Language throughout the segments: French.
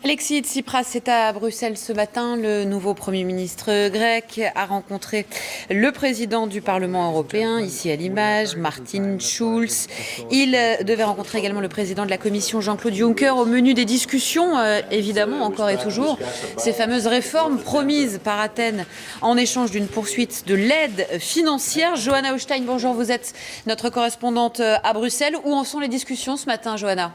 Alexis Tsipras est à Bruxelles ce matin. Le nouveau Premier ministre grec a rencontré le président du Parlement européen, ici à l'image, Martin Schulz. Il devait rencontrer également le président de la Commission, Jean-Claude Juncker. Au menu des discussions, évidemment, encore et toujours, ces fameuses réformes promises par Athènes en échange d'une poursuite de l'aide financière. Johanna Hochstein, bonjour, vous êtes notre correspondante à Bruxelles. Où en sont les discussions ce matin, Johanna ?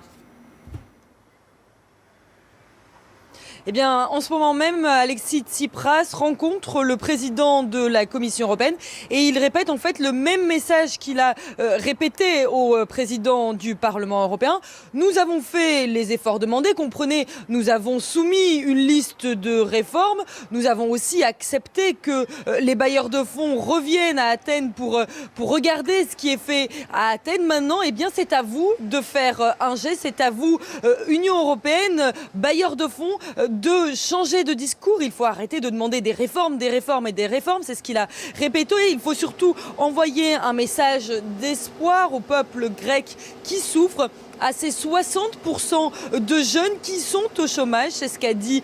Eh bien, en ce moment même, Alexis Tsipras rencontre le président de la Commission européenne et il répète en fait le même message qu'il a répété au président du Parlement européen. Nous avons fait les efforts demandés, comprenez, nous avons soumis une liste de réformes, nous avons aussi accepté que les bailleurs de fonds reviennent à Athènes pour regarder ce qui est fait à Athènes. Maintenant, eh bien, c'est à vous de faire un geste, c'est à vous, Union européenne, bailleurs de fonds, de changer de discours. Il faut arrêter de demander des réformes et des réformes. C'est ce qu'il a répété. Il faut surtout envoyer un message d'espoir au peuple grec qui souffre, à ces 60% de jeunes qui sont au chômage. C'est ce qu'a dit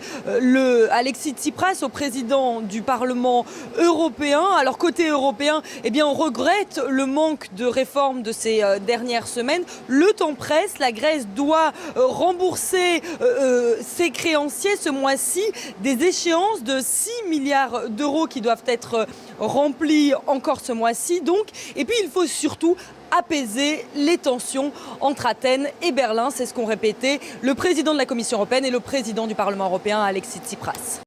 Alexis Tsipras au président du Parlement européen. Alors côté européen, eh bien, on regrette le manque de réformes de ces dernières semaines. Le temps presse. La Grèce doit rembourser ses créanciers ce mois-ci. Des échéances de 6 milliards d'euros qui doivent être remplies encore ce mois-ci. Donc, et puis il faut surtout apaiser les tensions entre Athènes et Berlin. C'est ce qu'ont répété le président de la Commission européenne et le président du Parlement européen, Alexis Tsipras.